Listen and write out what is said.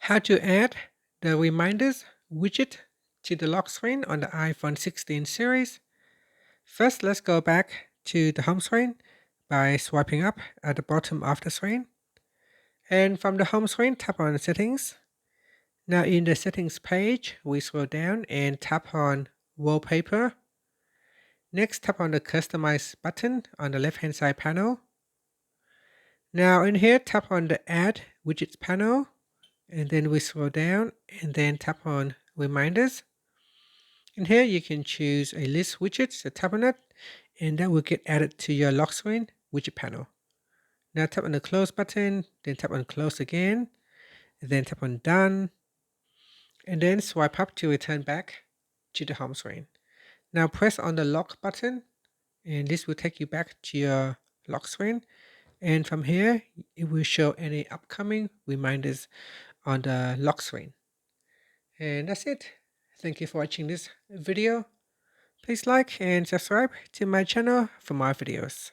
How to add the reminders widget to the lock screen on the iPhone 16 series. First, let's go back to the home screen by swiping up at the bottom of the screen. And from the home screen, tap on Settings. Now in the Settings page, we scroll down and tap on Wallpaper. Next, tap on the Customize button on the left-hand side panel. Now in here, tap on the Add Widgets panel. And then we scroll down and then tap on Reminders. In here, you can choose a list widget, so tap on it, and that will get added to your lock screen widget panel. Now tap on the Close button, then tap on Close again, and then tap on Done, and then swipe up to return back to the home screen. Now press on the Lock button, and this will take you back to your lock screen. And from here, it will show any upcoming reminders on the lock screen. And that's it. Thank you for watching this video. Please like and subscribe to my channel for more videos.